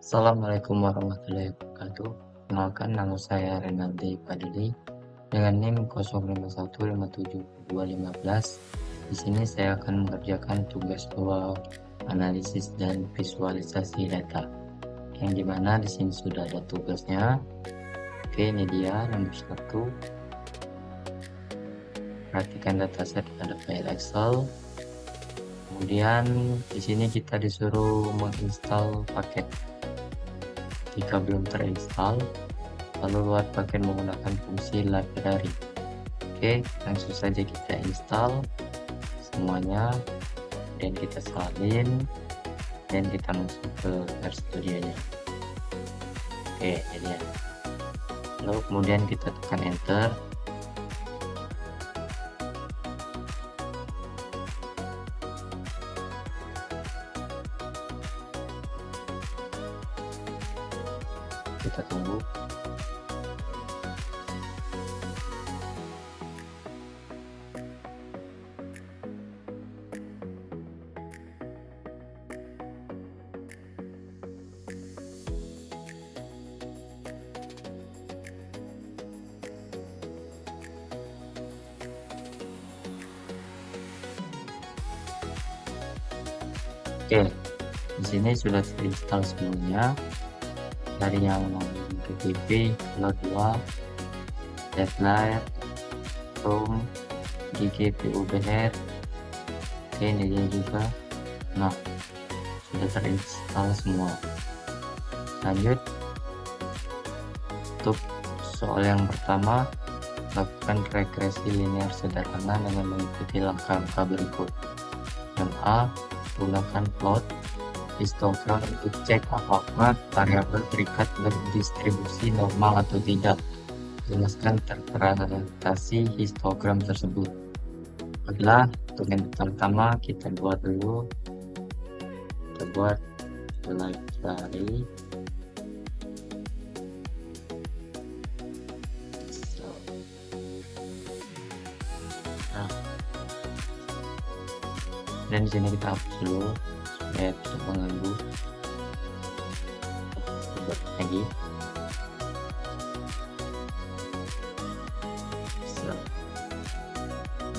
Assalamualaikum warahmatullahi wabarakatuh. Kenalkan, nama saya Renaldi Fadili dengan NIM 05157215. Di sini saya akan mengerjakan tugas 2 analisis dan visualisasi data. Yang dimana di sini sudah ada tugasnya. Oke, ini dia nomor 1. Perhatikan dataset pada file Excel. Kemudian di sini kita disuruh menginstal paket. Jika belum terinstall, lalu luar paket menggunakan fungsi library. Oke, langsung saja kita install semuanya, dan kita salin, dan kita masuk ke RStudio-nya. Oke, ini ya. Lalu kemudian kita tekan enter. Kita tunggu. Oke, di sini sudah terinstall semuanya. Dari yang PPP, Cloud2, Deadlight, Chrome, GGPUBR. Oke, ini dia juga. Nah, sudah terinstall semua. Lanjut, untuk soal yang pertama, lakukan regresi linear sederhana dengan mengikuti langkah-langkah berikut. Yang A, gunakan plot histogram untuk cek apakah variabel terikat berdistribusi normal atau tidak. Jelaskan representasi histogram tersebut. Baiklah, untuk yang pertama kita buat dulu. Kita buat library. Nah, dan di sini kita hapus dulu supaya tidak mengganggu. Buat lagi.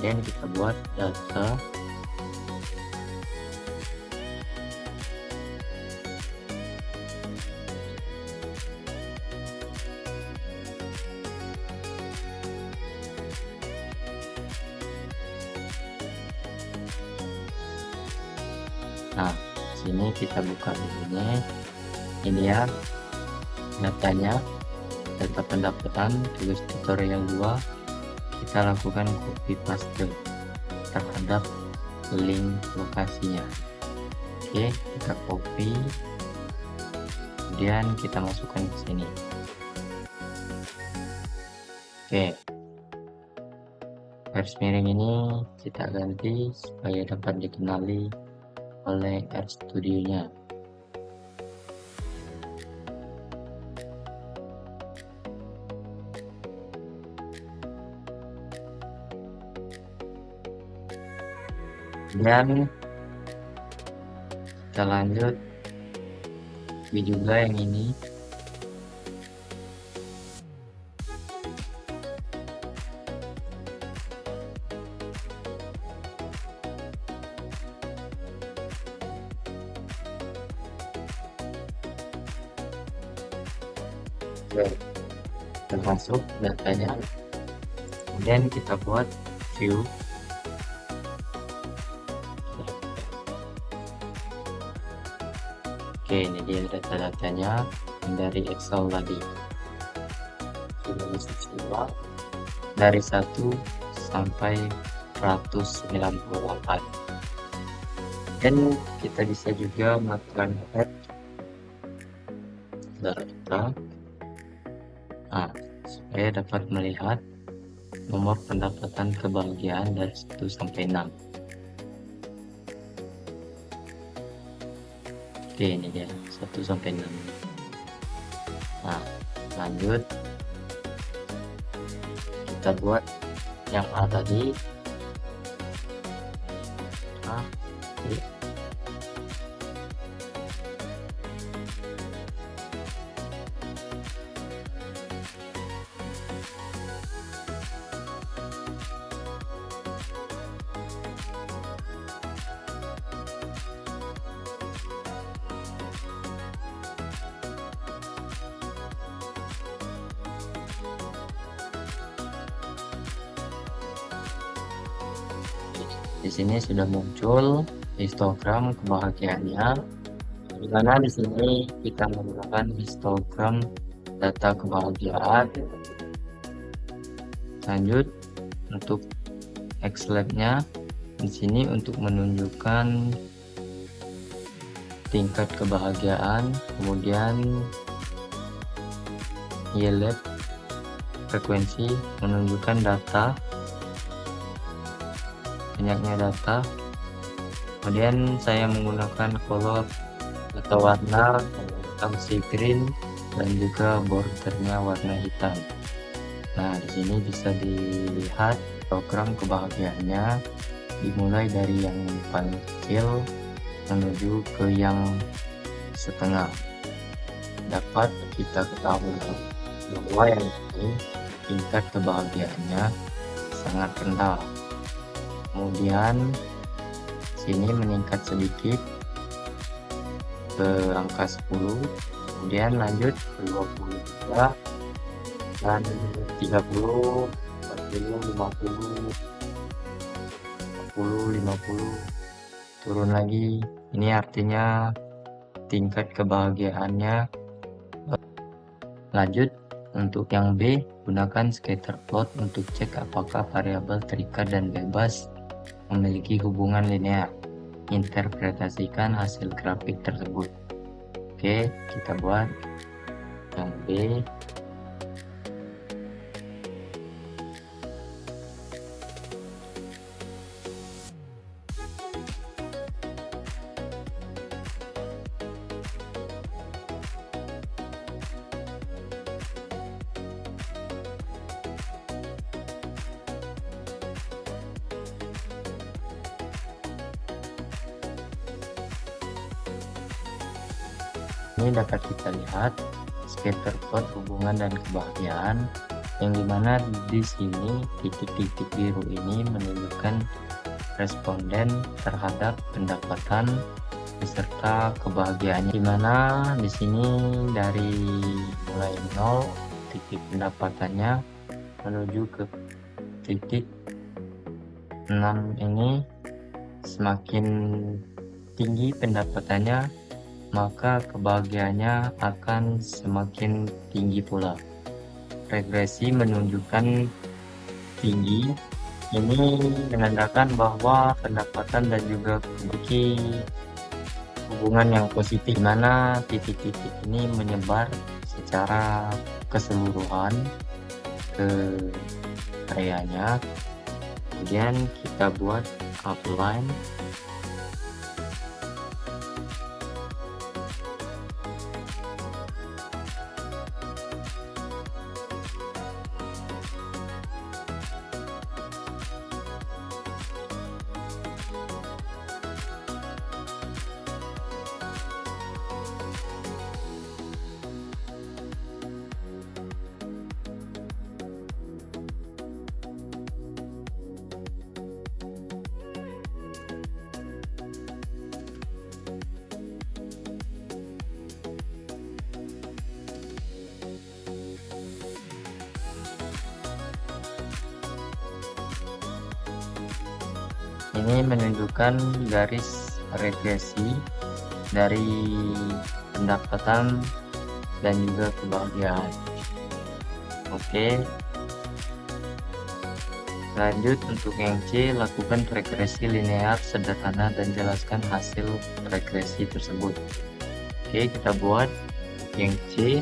Dan kita buat data. Nah, sini kita buka ini ya datanya, data pendapatan tugas tutorial 2. Kita lakukan copy paste terhadap link lokasinya. Oke, kita copy, kemudian kita masukkan ke sini. Oke, garis miring ini kita ganti supaya dapat dikenali oleh RStudio-nya. Dan kita lanjut juga yang ini. Termasuk datanya, kemudian kita buat view. Oke, ini dia data-datanya dari Excel tadi. Sudah bisa coba dari 1 sampai 194. Dan kita bisa juga melakukan add data. Nah, supaya dapat melihat nomor pendapatan kebahagiaan dari 1 sampai 6. Oke, ini dia 1 sampai 6. Nah, lanjut kita buat yang A tadi. Di sini sudah muncul histogram kebahagiaannya, di mana di sini kita menggunakan histogram data kebahagiaan. Lanjut untuk Xlab-nya di sini untuk menunjukkan tingkat kebahagiaan, kemudian YLab frekuensi menunjukkan data, banyaknya data. Kemudian saya menggunakan color atau warna menggunakan green dan juga bordernya warna hitam. Nah, di sini bisa dilihat program kebahagiaannya dimulai dari yang paling kecil menuju ke yang setengah. Dapat kita ketahui bahwa yang ini tingkat kebahagiaannya sangat rendah. Kemudian sini meningkat sedikit ke angka 10, kemudian lanjut ke 23 dan 30, 40, 50, 50, turun lagi. Ini artinya tingkat kebahagiaannya. Lanjut untuk yang B, gunakan scatter plot untuk cek apakah variabel terikat dan bebas memiliki hubungan linear. Interpretasikan hasil grafik tersebut. Oke, kita buat yang B. Ini dapat kita lihat scatter plot hubungan dan kebahagiaan, yang dimana di sini titik-titik biru ini menunjukkan responden terhadap pendapatan beserta kebahagiaannya, dimana di sini dari mulai 0 titik pendapatannya menuju ke titik 6 ini, semakin tinggi pendapatannya maka kebahagiaannya akan semakin tinggi pula. Regresi menunjukkan tinggi, ini menandakan bahwa pendapatan dan juga memiliki hubungan yang positif, di mana titik-titik ini menyebar secara keseluruhan ke areanya. Kemudian kita buat outline. Ini menunjukkan garis regresi dari pendapatan dan juga kebahagiaan. Oke, lanjut untuk yang C, lakukan regresi linear sederhana dan jelaskan hasil regresi tersebut. Oke, kita buat yang C.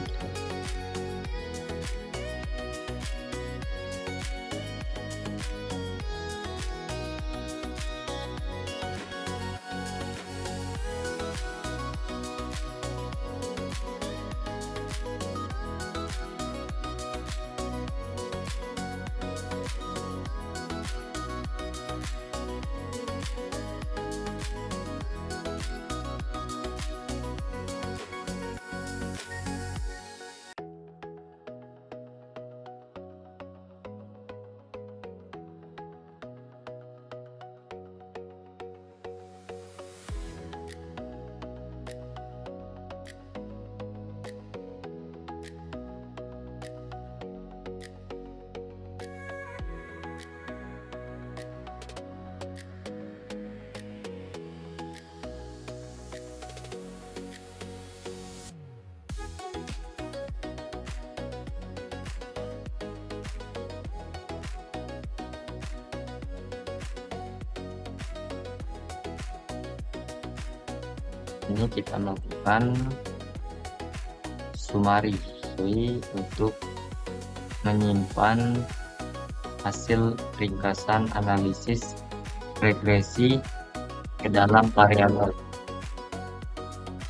Ini kita melakukan summary untuk menyimpan hasil ringkasan analisis regresi ke dalam variabel.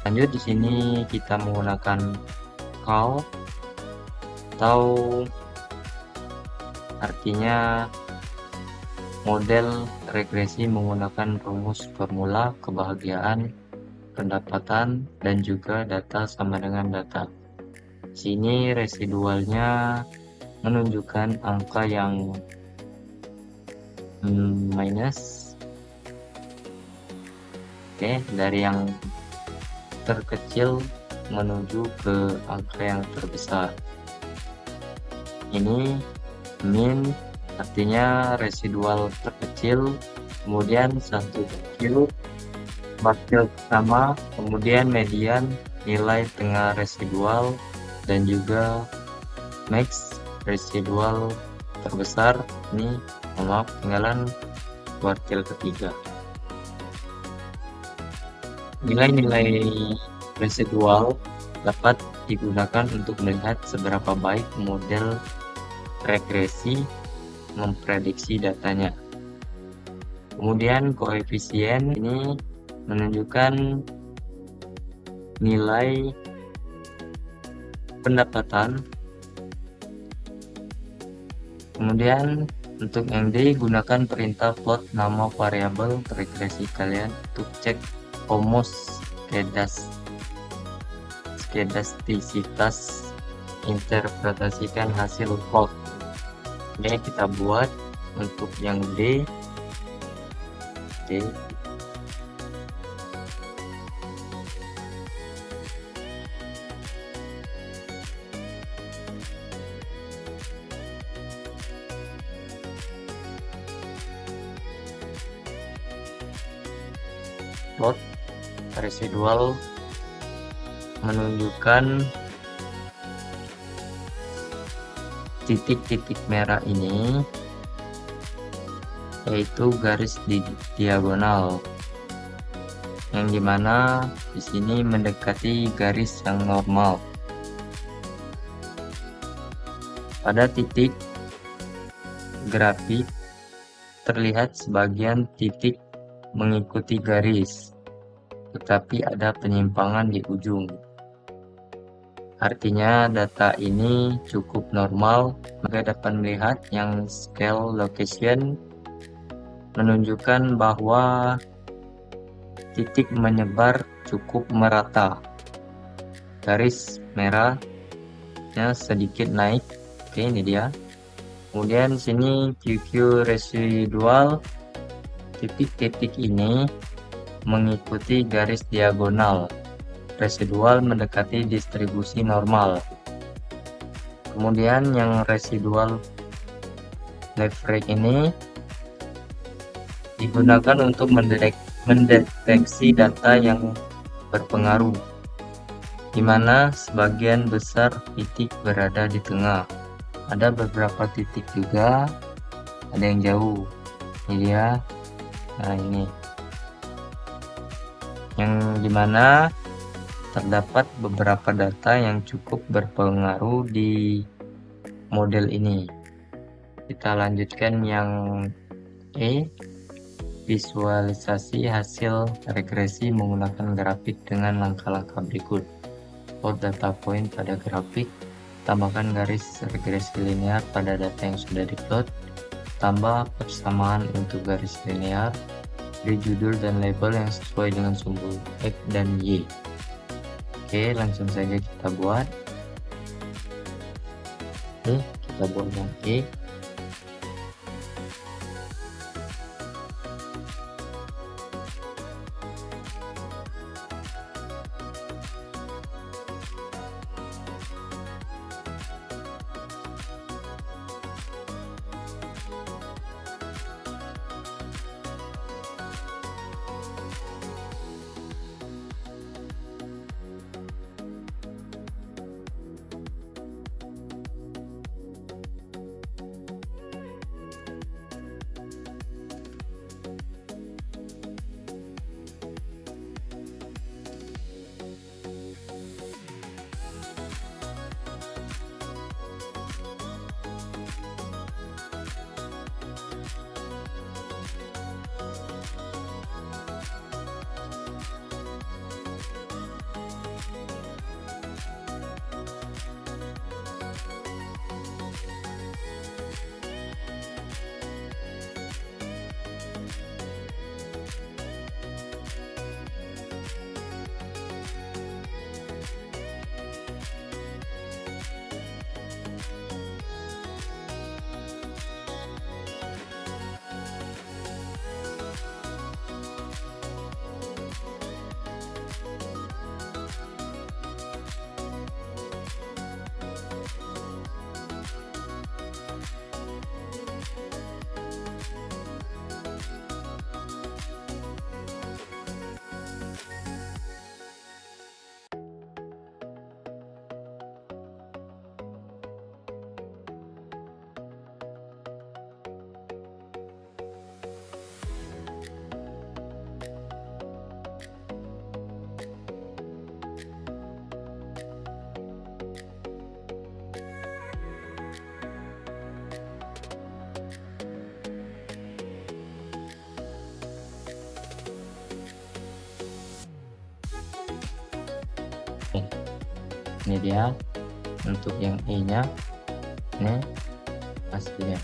Lanjut, di sini kita menggunakan call atau artinya model regresi menggunakan rumus formula kebahagiaan, pendapatan, dan juga data sama dengan data. Sini residualnya menunjukkan angka yang minus. Oke, dari yang terkecil menuju ke angka yang terbesar. Ini min artinya residual terkecil, kemudian satu kecil, wakil pertama, kemudian median nilai tengah residual, dan juga max residual terbesar. Ini maaf, tinggalan kuartil ketiga. Nilai-nilai residual dapat digunakan untuk melihat seberapa baik model regresi memprediksi datanya. Kemudian koefisien ini menunjukkan nilai pendapatan. Kemudian untuk yang D, gunakan perintah plot nama variabel regresi kalian untuk cek skedastisitas, interpretasikan hasil plot. Ini kita buat untuk yang D. Plot residual menunjukkan titik-titik merah ini, yaitu garis di diagonal, yang dimana di sini mendekati garis yang normal. Pada titik grafik terlihat sebagian titik mengikuti garis, tetapi ada penyimpangan di ujung. Artinya data ini cukup normal. Maka dapat melihat yang scale location menunjukkan bahwa titik menyebar cukup merata. Garis merahnya sedikit naik. Oke, ini dia. Kemudian sini QQ residual, titik-titik ini mengikuti garis diagonal. Residual mendekati distribusi normal. Kemudian yang residual left right ini digunakan untuk mendeteksi data yang berpengaruh, di mana sebagian besar titik berada di tengah. Ada beberapa titik juga, ada yang jauh. Ini dia. Nah, ini yang dimana terdapat beberapa data yang cukup berpengaruh di model ini. Kita lanjutkan yang E, visualisasi hasil regresi menggunakan grafik dengan langkah-langkah berikut. Plot data point pada grafik, tambahkan garis regresi linear pada data yang sudah diplot, tambah persamaan untuk garis linear, beri judul dan label yang sesuai dengan simbol X dan Y. Oke, langsung saja kita buat. Oke, kita buat yang E. Ini dia untuk yang E nya, ini hasilnya.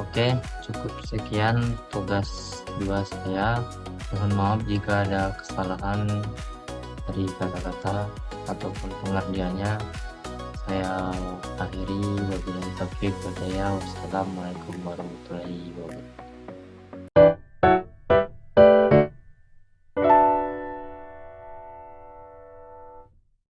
Oke, cukup sekian tugas 2 saya. Mohon maaf jika ada kesalahan dari kata-kata ataupun pengertiannya. Saya akhiri, wabillahi taufiq wal hidayah. Wassalamualaikum warahmatullahi wabarakatuh.